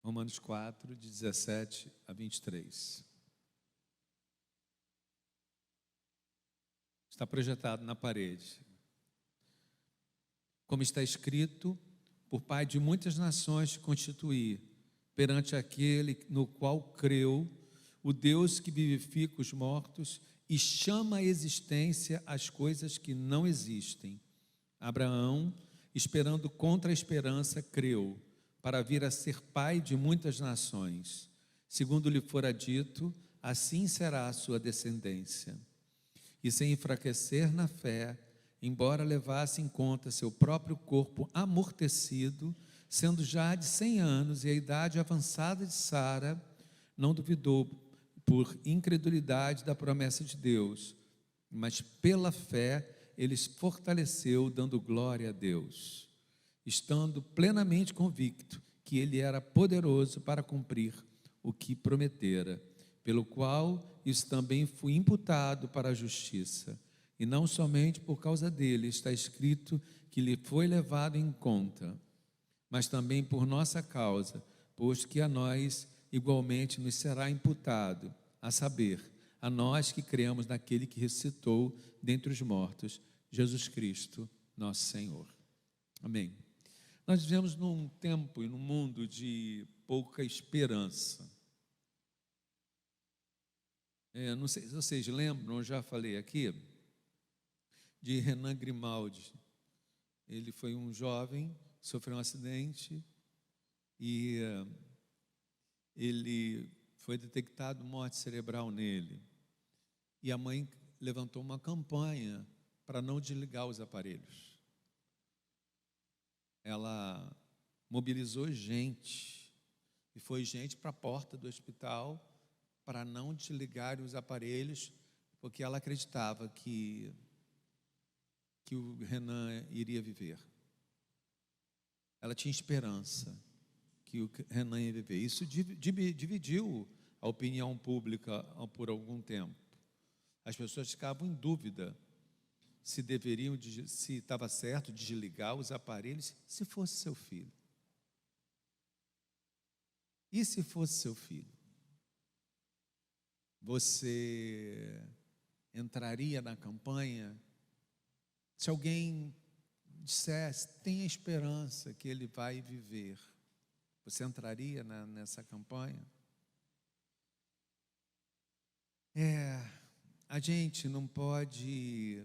Romanos 4, de 17 a 23. Está projetado na parede. Como está escrito, por Pai de muitas nações te constituí, perante aquele no qual creu, o Deus que vivifica os mortos e chama à existência as coisas que não existem. Abraão, esperando contra a esperança, creu, para vir a ser pai de muitas nações. Segundo lhe fora dito, assim será a sua descendência. E sem enfraquecer na fé, embora levasse em conta seu próprio corpo amortecido, sendo já de 100 anos e a idade avançada de Sara, não duvidou por incredulidade da promessa de Deus, mas pela fé ele se fortaleceu, dando glória a Deus, estando plenamente convicto que ele era poderoso para cumprir o que prometera, pelo qual isso também foi imputado para a justiça. E não somente por causa dele está escrito que lhe foi levado em conta, mas também por nossa causa, pois que a nós igualmente nos será imputado, a saber, a nós que cremos naquele que ressuscitou dentre os mortos, Jesus Cristo, nosso Senhor. Amém. Nós vivemos num tempo e num mundo de pouca esperança. Não sei se vocês lembram, eu já falei aqui, de Renan Grimaldi. Ele foi um jovem, sofreu um acidente e ele foi detectado morte cerebral nele. E a mãe levantou uma campanha para não desligar os aparelhos. Ela mobilizou gente, e foi gente para a porta do hospital para não desligar os aparelhos, porque ela acreditava que o Renan iria viver. Ela tinha esperança que o Renan ia viver. Isso dividiu a opinião pública por algum tempo. As pessoas ficavam em dúvida se estava certo desligar os aparelhos, se fosse seu filho. E se fosse seu filho? Você entraria na campanha? Se alguém dissesse, tenha esperança que ele vai viver, você entraria nessa campanha? A gente não pode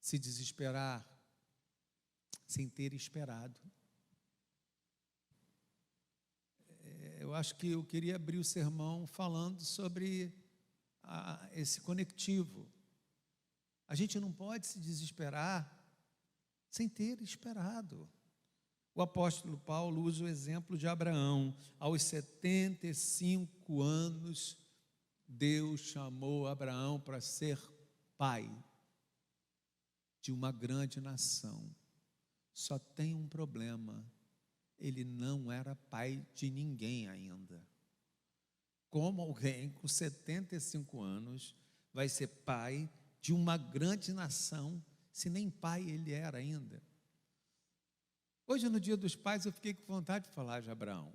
se desesperar sem ter esperado. Eu acho que eu queria abrir o sermão falando sobre esse conectivo. A gente não pode se desesperar sem ter esperado. O apóstolo Paulo usa o exemplo de Abraão. Aos 75 anos, Deus chamou Abraão para ser pai de uma grande nação. Só tem um problema: ele não era pai de ninguém ainda. Como alguém com 75 anos vai ser pai de uma grande nação, se nem pai ele era ainda? Hoje, no Dia dos Pais, eu fiquei com vontade de falar de Abraão,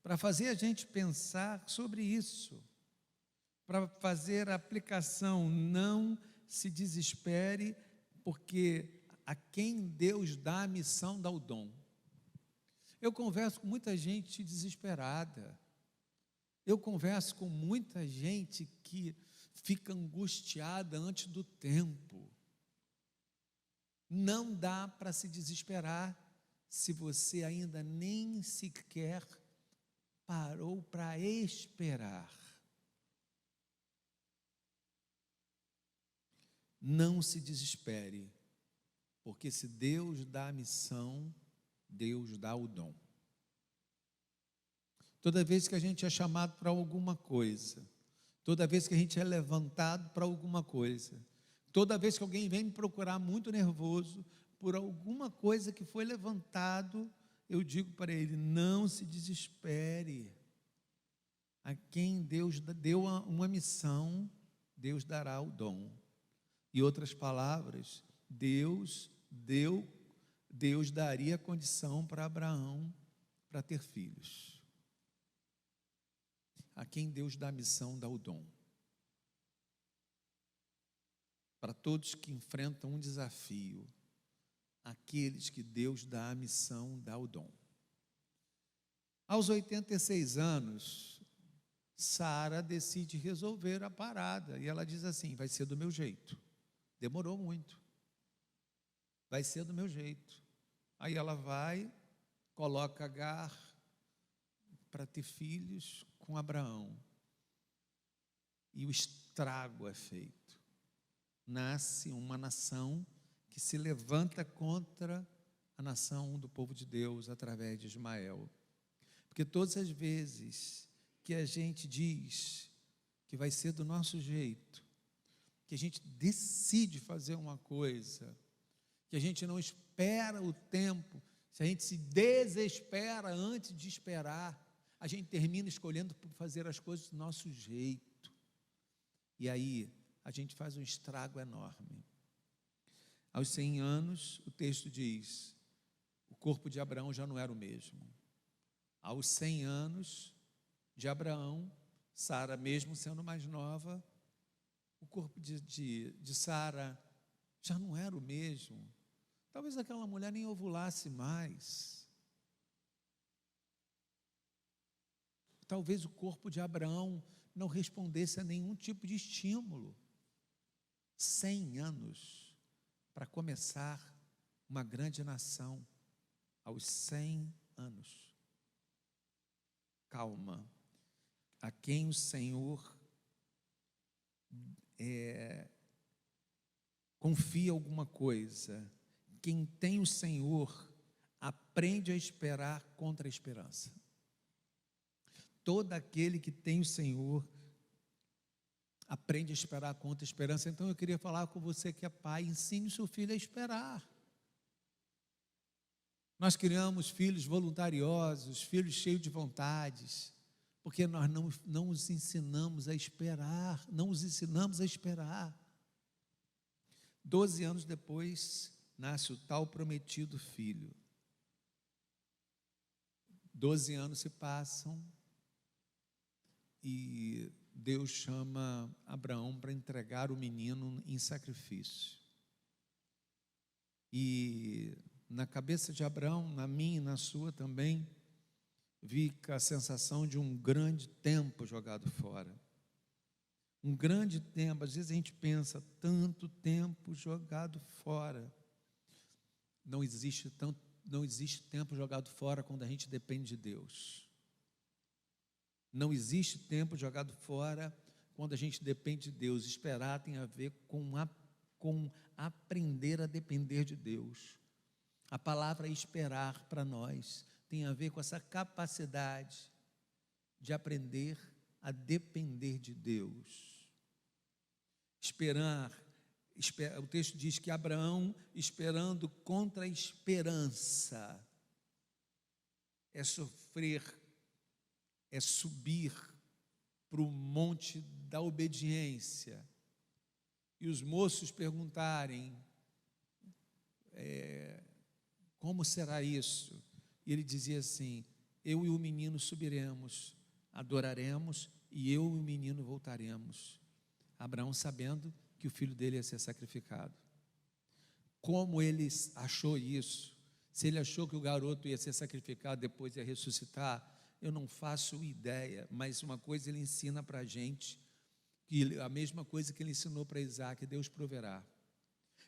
para fazer a gente pensar sobre isso, para fazer a aplicação. Não se desespere, porque a quem Deus dá a missão dá o dom. Eu converso com muita gente desesperada, eu converso com muita gente que fica angustiada antes do tempo. Não dá para se desesperar se você ainda nem sequer parou para esperar. Não se desespere, porque se Deus dá a missão, Deus dá o dom. Toda vez que a gente é chamado para alguma coisa, toda vez que a gente é levantado para alguma coisa, toda vez que alguém vem me procurar muito nervoso por alguma coisa que foi levantado, eu digo para ele: não se desespere. A quem Deus deu uma missão, Deus dará o dom. Em outras palavras, Deus daria condição para Abraão para ter filhos. A quem Deus dá a missão, dá o dom. Para todos que enfrentam um desafio, aqueles que Deus dá a missão, dá o dom. Aos 86 anos, Sara decide resolver a parada, e ela diz assim: vai ser do meu jeito. Demorou muito. Vai ser do meu jeito. Aí ela vai, coloca Agar para ter filhos com Abraão. E o estrago é feito. Nasce uma nação que se levanta contra a nação do povo de Deus através de Ismael. Porque todas as vezes que a gente diz que vai ser do nosso jeito, que a gente decide fazer uma coisa, que a gente não espera o tempo, se a gente se desespera antes de esperar, a gente termina escolhendo por fazer as coisas do nosso jeito. E aí a gente faz um estrago enorme. Aos 100 anos, o texto diz, o corpo de Abraão já não era o mesmo. Aos 100 anos de Abraão, Sara, mesmo sendo mais nova, o corpo de Sara já não era o mesmo. Talvez aquela mulher nem ovulasse mais. Talvez o corpo de Abraão não respondesse a nenhum tipo de estímulo. 100 anos para começar uma grande nação, aos 100 anos. Calma, a quem o Senhor confia alguma coisa, quem tem o Senhor aprende a esperar contra a esperança. Todo aquele que tem o Senhor aprende a esperar contra a esperança. Então eu queria falar com você que é pai: ensine o seu filho a esperar. Nós criamos filhos voluntariosos, filhos cheios de vontades, porque nós não os ensinamos a esperar, não os ensinamos a esperar. 12 anos depois, nasce o tal prometido filho. 12 anos se passam e Deus chama Abraão para entregar o menino em sacrifício. E na cabeça de Abraão, na minha e na sua também, fica a sensação de um grande tempo jogado fora. Um grande tempo, às vezes a gente pensa, tanto tempo jogado fora. Não existe tempo jogado fora quando a gente depende de Deus. Não existe tempo jogado fora quando a gente depende de Deus. Esperar tem a ver com aprender a depender de Deus. A palavra esperar para nós tem a ver com essa capacidade de aprender a depender de Deus. O texto diz que Abraão, esperando contra a esperança, é sofrer, é subir para o monte da obediência. E os moços perguntarem, como será isso? E ele dizia assim: eu e o menino subiremos, adoraremos, e eu e o menino voltaremos. Abraão sabendo que o filho dele ia ser sacrificado. Como ele achou isso? Se ele achou que o garoto ia ser sacrificado, depois ia ressuscitar, eu não faço ideia, mas uma coisa ele ensina para a gente, que a mesma coisa que ele ensinou para Isaac: Deus proverá.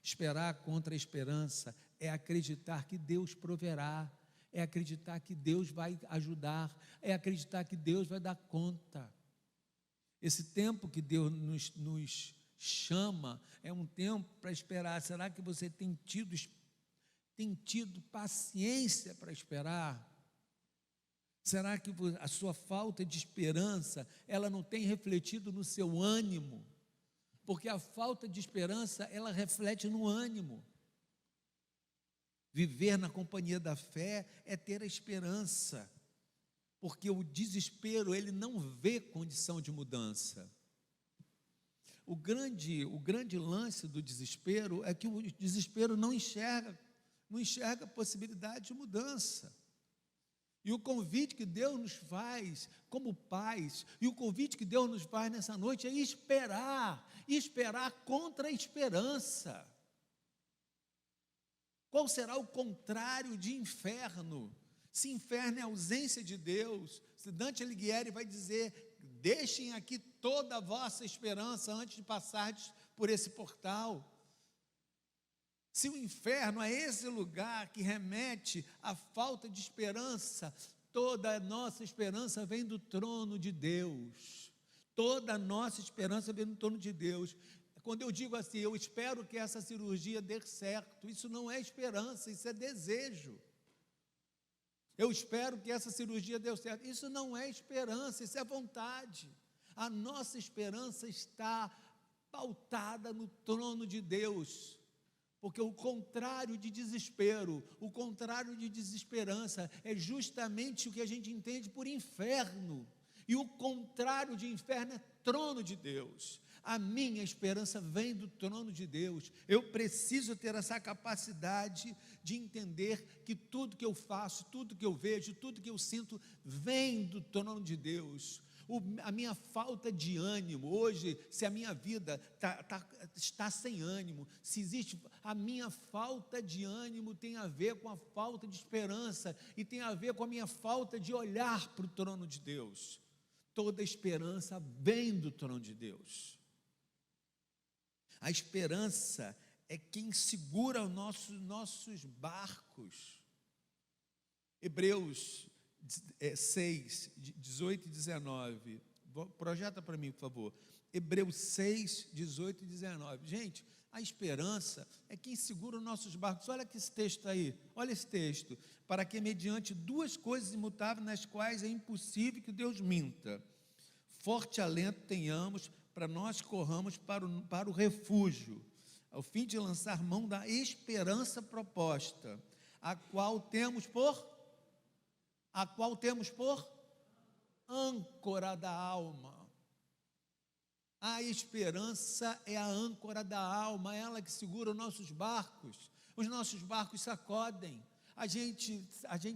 Esperar contra a esperança é acreditar que Deus proverá, é acreditar que Deus vai ajudar, é acreditar que Deus vai dar conta. Esse tempo que Deus nos chama é um tempo para esperar. Será que você tem tido paciência para esperar? Será que a sua falta de esperança, ela não tem refletido no seu ânimo? Porque a falta de esperança, ela reflete no ânimo. Viver na companhia da fé é ter a esperança, porque o desespero, ele não vê condição de mudança. O grande lance do desespero é que o desespero não enxerga possibilidade de mudança. E o convite que Deus nos faz como pais, e o convite que Deus nos faz nessa noite é esperar contra a esperança. Qual será o contrário de inferno? Se inferno é ausência de Deus, se Dante Alighieri vai dizer, deixem aqui toda a vossa esperança antes de passardes por esse portal. Se o inferno é esse lugar que remete à falta de esperança, toda a nossa esperança vem do trono de Deus. Toda a nossa esperança vem do trono de Deus. Quando eu digo assim, eu espero que essa cirurgia dê certo, isso não é esperança, isso é desejo. Eu espero que essa cirurgia dê certo, isso não é esperança, isso é vontade. A nossa esperança está pautada no trono de Deus. Porque o contrário de desespero, o contrário de desesperança, é justamente o que a gente entende por inferno. E o contrário de inferno é trono de Deus. A minha esperança vem do trono de Deus. Eu preciso ter essa capacidade de entender que tudo que eu faço, tudo que eu vejo, tudo que eu sinto, vem do trono de Deus. A minha falta de ânimo, hoje, se a minha vida está sem ânimo, se existe, a minha falta de ânimo tem a ver com a falta de esperança, e tem a ver com a minha falta de olhar para o trono de Deus. Toda esperança vem do trono de Deus. A esperança é quem segura os nossos barcos. Hebreus 6, 18 e 19. Projeta para mim, por favor. Hebreus 6, 18 e 19. Gente, a esperança é quem segura os nossos barcos. Olha que esse texto aí, olha esse texto. Para que mediante duas coisas imutáveis, nas quais é impossível que Deus minta, forte alento tenhamos, para nós corramos para o refúgio, ao fim de lançar mão da esperança proposta, a qual temos por âncora da alma. A esperança é a âncora da alma, ela que segura os nossos barcos sacodem, a gente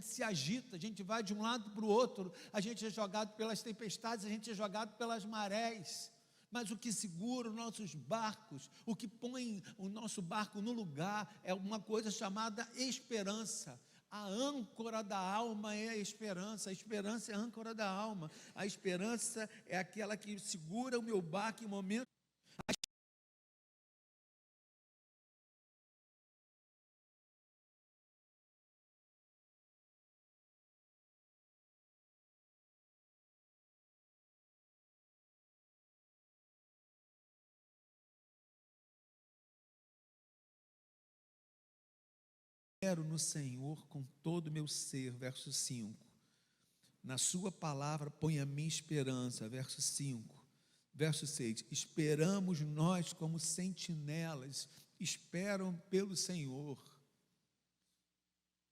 se agita, a gente vai de um lado para o outro, a gente é jogado pelas tempestades, a gente é jogado pelas marés, mas o que segura os nossos barcos, o que põe o nosso barco no lugar, é uma coisa chamada esperança. A âncora da alma é a esperança é a âncora da alma, a esperança é aquela que segura o meu barco em momento. Espero no Senhor com todo o meu ser, verso 5. Na sua palavra põe a minha esperança, verso 5. Verso 6, esperamos nós como sentinelas, esperam pelo Senhor.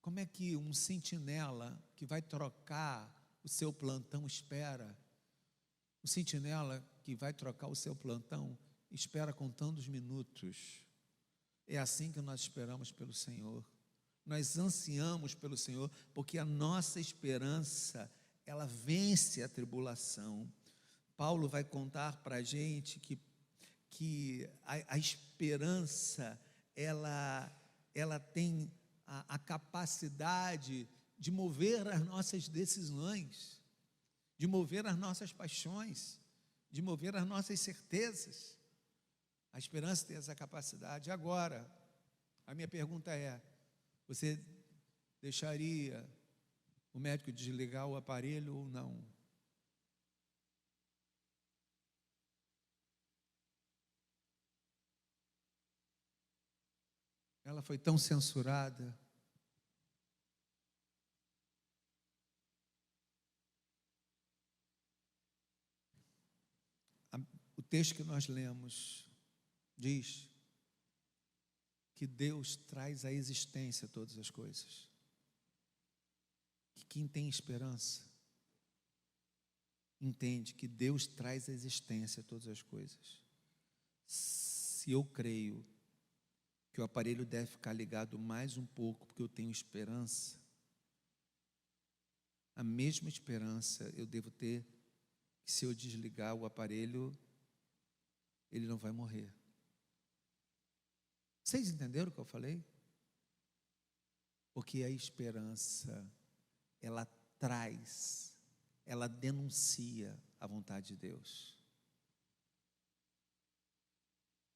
Como é que um sentinela que vai trocar o seu plantão espera? O sentinela que vai trocar o seu plantão espera contando os minutos. É assim que nós esperamos pelo Senhor. Nós ansiamos pelo Senhor, porque a nossa esperança, ela vence a tribulação. Paulo vai contar para a gente que a esperança, ela tem a capacidade de mover as nossas decisões, de mover as nossas paixões, de mover as nossas certezas. A esperança tem essa capacidade. Agora, a minha pergunta é: você deixaria o médico desligar o aparelho ou não? Ela foi tão censurada. O texto que nós lemos diz que Deus traz à existência todas as coisas. Que quem tem esperança entende que Deus traz à existência todas as coisas. Se eu creio que o aparelho deve ficar ligado mais um pouco, porque eu tenho esperança, a mesma esperança eu devo ter que se eu desligar o aparelho, ele não vai morrer. Vocês entenderam o que eu falei? Porque a esperança, ela traz, ela denuncia a vontade de Deus.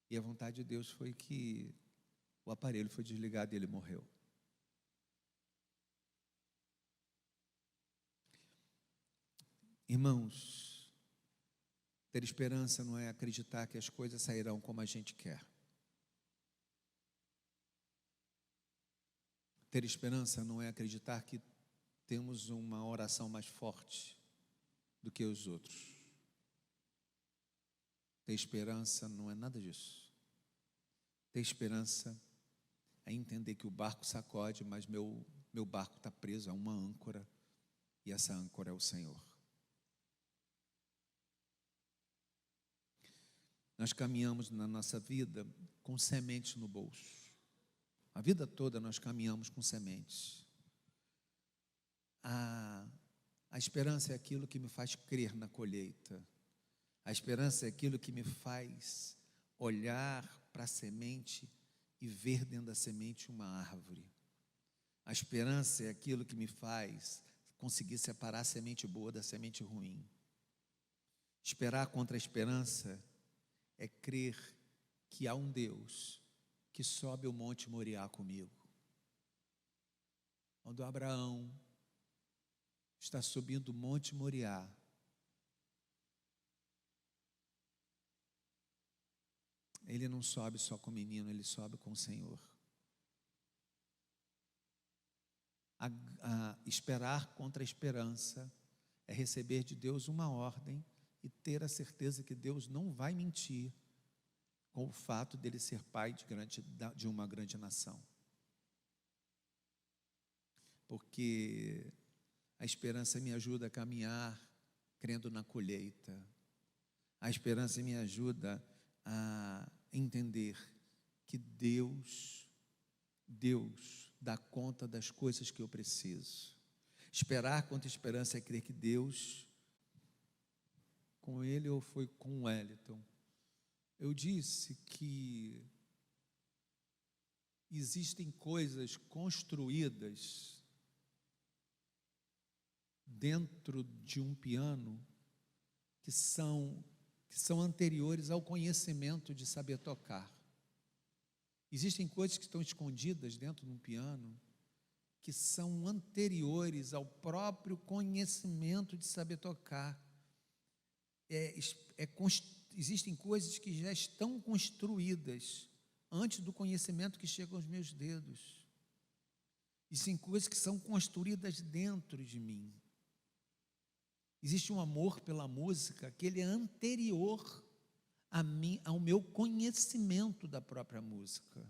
E a vontade de Deus foi que o aparelho foi desligado e ele morreu. Irmãos, ter esperança não é acreditar que as coisas sairão como a gente quer. Ter esperança não é acreditar que temos uma oração mais forte do que os outros. Ter esperança não é nada disso. Ter esperança é entender que o barco sacode, mas meu barco está preso a uma âncora, e essa âncora é o Senhor. Nós caminhamos na nossa vida com sementes no bolso. A vida toda nós caminhamos com sementes. A esperança é aquilo que me faz crer na colheita. A esperança é aquilo que me faz olhar para a semente e ver dentro da semente uma árvore. A esperança é aquilo que me faz conseguir separar a semente boa da semente ruim. Esperar contra a esperança é crer que há um Deus que sobe o monte Moriá comigo. Quando Abraão está subindo o monte Moriá, ele não sobe só com o menino, ele sobe com o Senhor. Esperar contra a esperança é receber de Deus uma ordem e ter a certeza que Deus não vai mentir com o fato dele ser pai de uma grande nação. Porque a esperança me ajuda a caminhar crendo na colheita. A esperança me ajuda a entender que Deus dá conta das coisas que eu preciso. Esperar contra a esperança é crer que Deus, com ele ou foi com o Wellington, eu disse que existem coisas construídas dentro de um piano que são anteriores ao conhecimento de saber tocar. Existem coisas que estão escondidas dentro de um piano que são anteriores ao próprio conhecimento de saber tocar. Existem coisas que já estão construídas antes do conhecimento que chega aos meus dedos. Existem coisas que são construídas dentro de mim. Existe um amor pela música que ele é anterior a mim, ao meu conhecimento da própria música.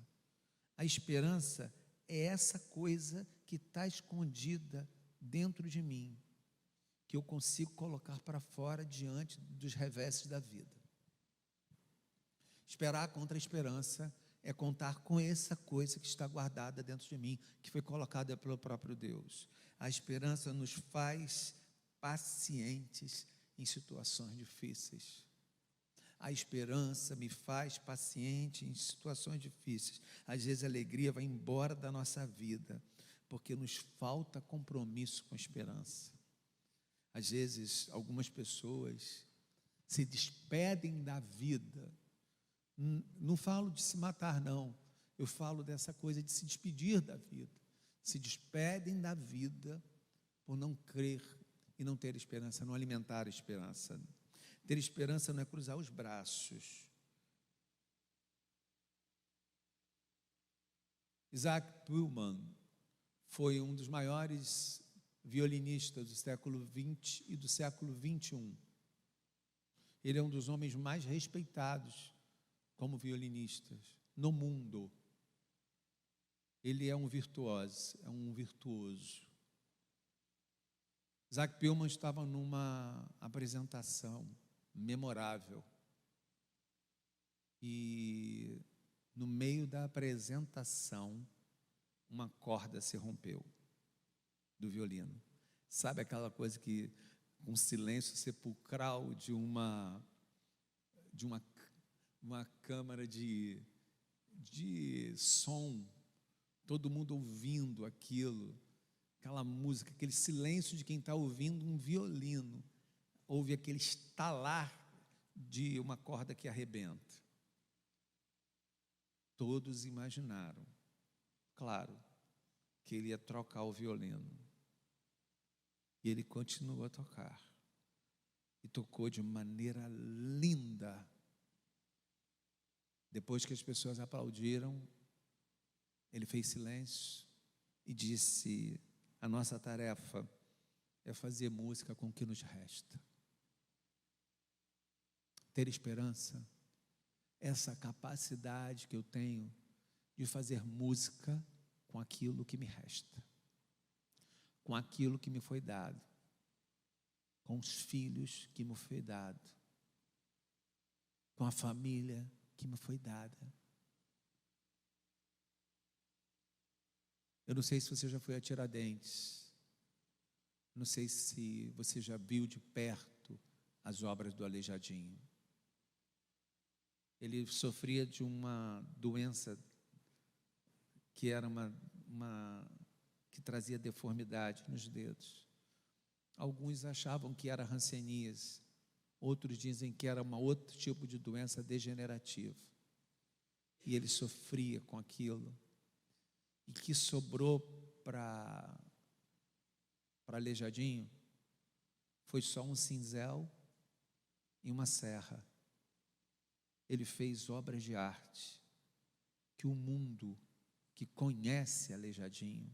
A esperança é essa coisa que está escondida dentro de mim, que eu consigo colocar para fora diante dos reveses da vida. Esperar contra a esperança é contar com essa coisa que está guardada dentro de mim, que foi colocada pelo próprio Deus. A esperança nos faz pacientes em situações difíceis. A esperança me faz paciente em situações difíceis. Às vezes a alegria vai embora da nossa vida, porque nos falta compromisso com a esperança. Às vezes algumas pessoas se despedem da vida. Não falo de se matar, não. Eu falo dessa coisa de se despedir da vida. Se despedem da vida por não crer e não ter esperança, não alimentar a esperança. Ter esperança não é cruzar os braços. Isaac Pullman foi um dos maiores violinistas do século XX e do século XXI. Ele é um dos homens mais respeitados como violinistas no mundo. Ele é um virtuoso, Isaac Pullman estava numa apresentação memorável e no meio da apresentação uma corda se rompeu do violino. Sabe aquela coisa que, um silêncio sepulcral uma câmara de som, todo mundo ouvindo aquilo, aquela música, aquele silêncio de quem está ouvindo um violino, ouve aquele estalar de uma corda que arrebenta. Todos imaginaram, claro, que ele ia trocar o violino. E ele continuou a tocar. E tocou de maneira linda. Depois que as pessoas aplaudiram, ele fez silêncio e disse: a nossa tarefa é fazer música com o que nos resta. Ter esperança, essa capacidade que eu tenho de fazer música com aquilo que me resta, com aquilo que me foi dado, com os filhos que me foi dado, com a família que me foi dada. Eu não sei se você já foi a Tiradentes, não sei se você já viu de perto as obras do Aleijadinho. Ele sofria de uma doença que era que trazia deformidade nos dedos. Alguns achavam que era hanseníase, outros dizem que era outro tipo de doença degenerativa. E ele sofria com aquilo. E que sobrou para Aleijadinho foi só um cinzel e uma serra. Ele fez obras de arte que o mundo que conhece Aleijadinho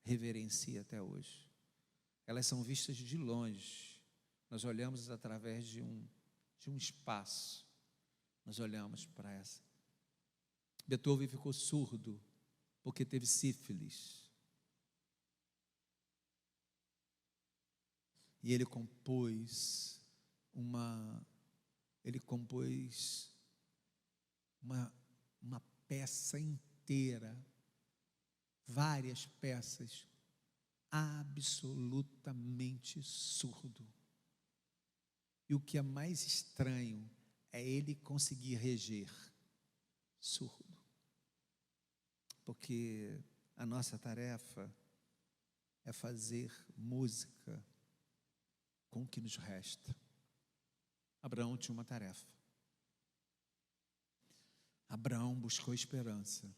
reverencia até hoje. Elas são vistas de longe. Nós olhamos através de um espaço. Nós olhamos para essa. Beethoven ficou surdo porque teve sífilis. E ele compôs uma peça inteira, várias peças, absolutamente surdo. E o que é mais estranho é ele conseguir reger surdo. Porque a nossa tarefa é fazer música com o que nos resta. Abraão tinha uma tarefa. Abraão buscou esperança.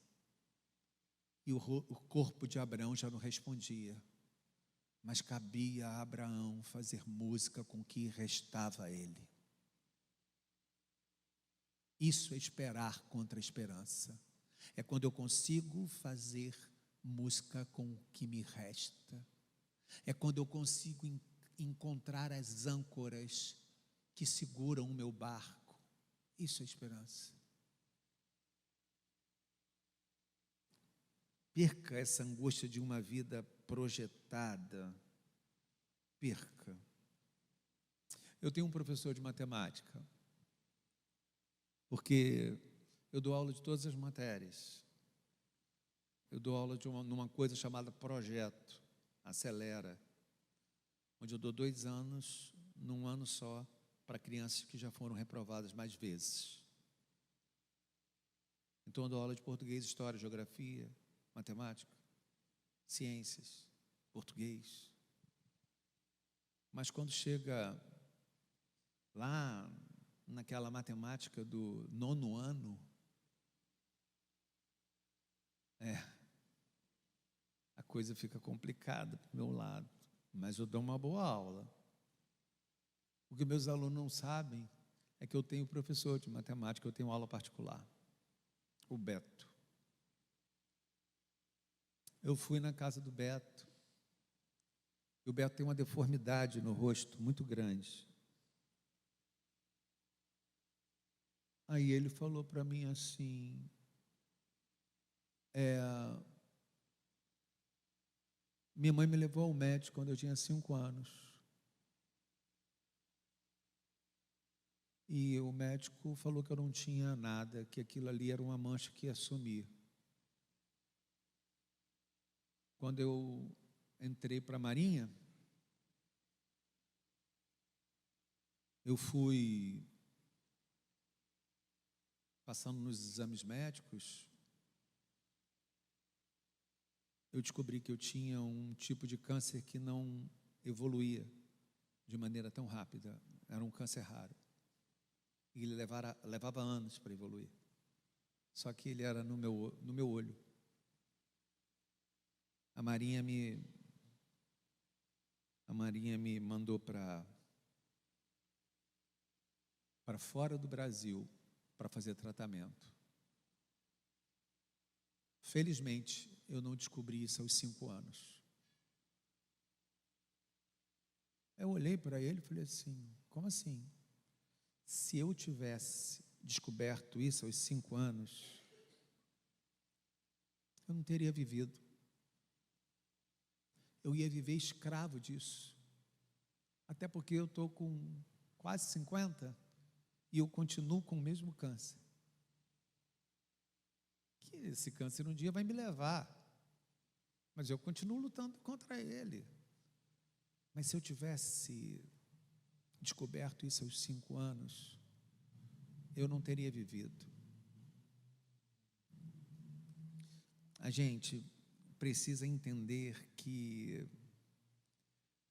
E o corpo de Abraão já não respondia. Mas cabia a Abraão fazer música com o que restava a ele. Isso é esperar contra a esperança. É quando eu consigo fazer música com o que me resta. É quando eu consigo encontrar as âncoras que seguram o meu barco. Isso é esperança. Perca essa angústia de uma vida projetada. Perca. Eu tenho um professor de matemática, porque eu dou aula de todas as matérias. Eu dou aula numa coisa chamada projeto, acelera, onde eu dou 2 anos, num ano só, para crianças que já foram reprovadas mais vezes. Então eu dou aula de português, história, geografia, matemática, ciências, português. Mas quando chega lá naquela matemática do 9º ano, a coisa fica complicada para o meu lado, mas eu dou uma boa aula. O que meus alunos não sabem é que eu tenho professor de matemática, eu tenho aula particular, o Beto. Eu fui na casa do Beto, e o Beto tem uma deformidade no rosto muito grande. Aí ele falou para mim assim, minha mãe me levou ao médico quando eu tinha 5 anos. E o médico falou que eu não tinha nada, que aquilo ali era uma mancha que ia sumir. Quando eu entrei para a Marinha, eu fui passando nos exames médicos, eu descobri que eu tinha um tipo de câncer que não evoluía de maneira tão rápida. Era um câncer raro. E ele levava anos para evoluir. Só que ele era no meu olho. A Marinha me mandou para fora do Brasil para fazer tratamento. Felizmente, eu não descobri isso aos 5 anos. Eu olhei para ele e falei assim, como assim? Se eu tivesse descoberto isso aos 5 anos, eu não teria vivido. Eu ia viver escravo disso. Até porque eu estou com quase 50 e eu continuo com o mesmo câncer. Que esse câncer um dia vai me levar, mas eu continuo lutando contra ele. Mas se eu tivesse descoberto isso aos 5 anos, eu não teria vivido. A gente precisa entender que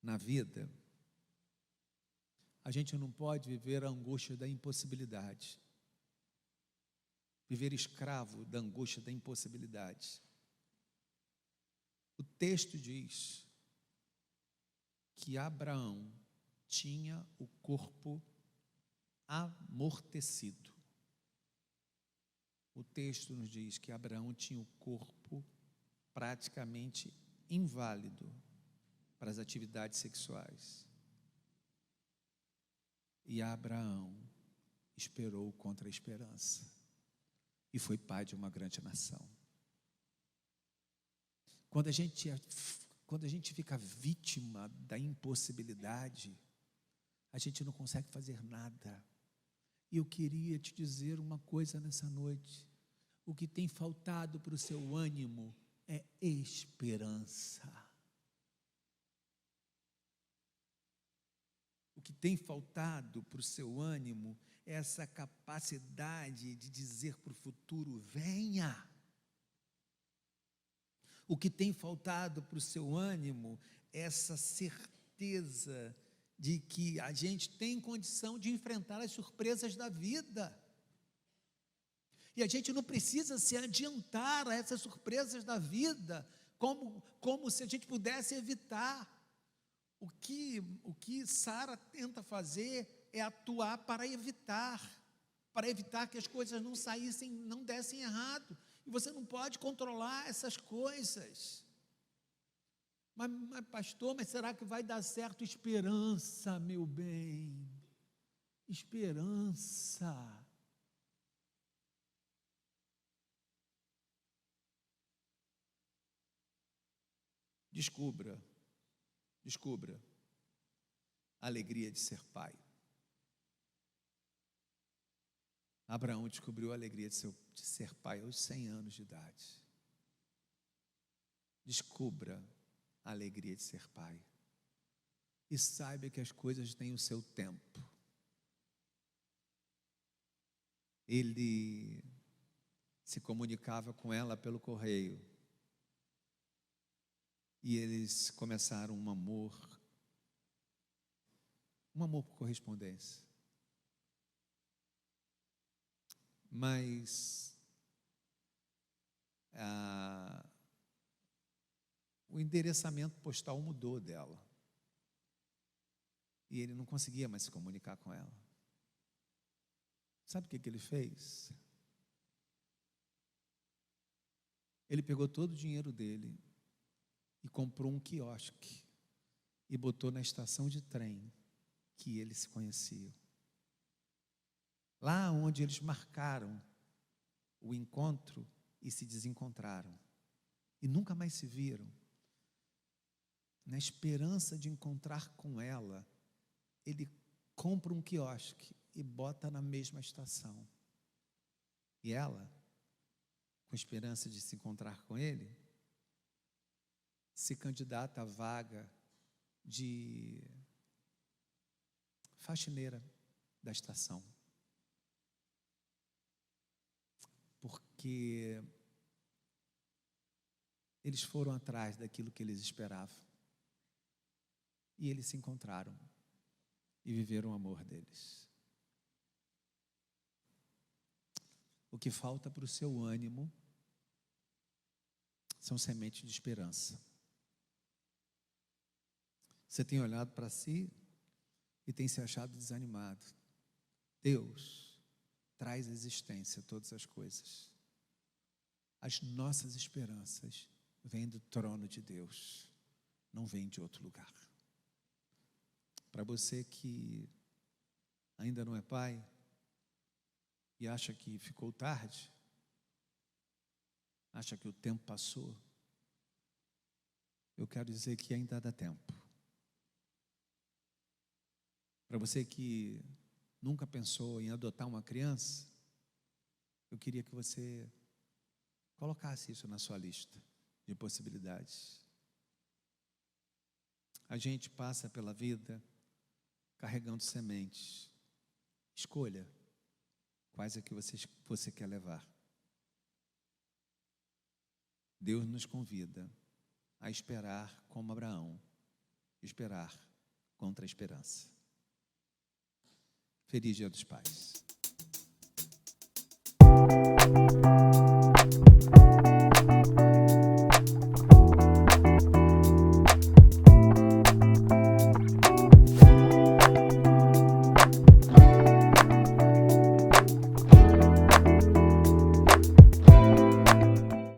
na vida a gente não pode viver a angústia da impossibilidade, viver escravo da angústia da impossibilidade. O texto diz que Abraão tinha o corpo amortecido. O texto nos diz que Abraão tinha o corpo praticamente inválido para as atividades sexuais. E Abraão esperou contra a esperança e foi pai de uma grande nação. Quando a gente fica vítima da impossibilidade, a gente não consegue fazer nada. E eu queria te dizer uma coisa nessa noite: o que tem faltado para o seu ânimo é esperança. O que tem faltado para o seu ânimo é essa capacidade de dizer para o futuro: venha. O que tem faltado para o seu ânimo é essa certeza de que a gente tem condição de enfrentar as surpresas da vida. E a gente não precisa se adiantar a essas surpresas da vida, como se a gente pudesse evitar. O que Sara tenta fazer é atuar para evitar que as coisas não dessem errado. E você não pode controlar essas coisas. Mas pastor, será que vai dar certo? Esperança, meu bem. Esperança. Descubra a alegria de ser pai. Abraão descobriu a alegria de ser pai aos 100 anos de idade. Descubra a alegria de ser pai. E saiba que as coisas têm o seu tempo. Ele se comunicava com ela pelo correio. E eles começaram um amor por correspondência. Mas o endereçamento postal mudou dela. E ele não conseguia mais se comunicar com ela. Sabe o que ele fez? Ele pegou todo o dinheiro dele e comprou um quiosque e botou na estação de trem que eles se conheciam. Lá onde eles marcaram o encontro e se desencontraram. E nunca mais se viram. Na esperança de encontrar com ela, ele compra um quiosque e bota na mesma estação. E ela, com esperança de se encontrar com ele, se candidata à vaga de faxineira da estação. Porque eles foram atrás daquilo que eles esperavam. E eles se encontraram e viveram o amor deles. O que falta para o seu ânimo são sementes de esperança. Você tem olhado para si e tem se achado desanimado. Deus traz à existência todas as coisas. As nossas esperanças vêm do trono de Deus, não vêm de outro lugar. Para você que ainda não é pai e acha que ficou tarde, acha que o tempo passou, eu quero dizer que ainda dá tempo. Para você que nunca pensou em adotar uma criança, eu queria que você colocasse isso na sua lista de possibilidades. A gente passa pela vida carregando sementes. Escolha quais é que você quer levar. Deus nos convida a esperar como Abraão, esperar contra a esperança. Feliz Dia dos Pais.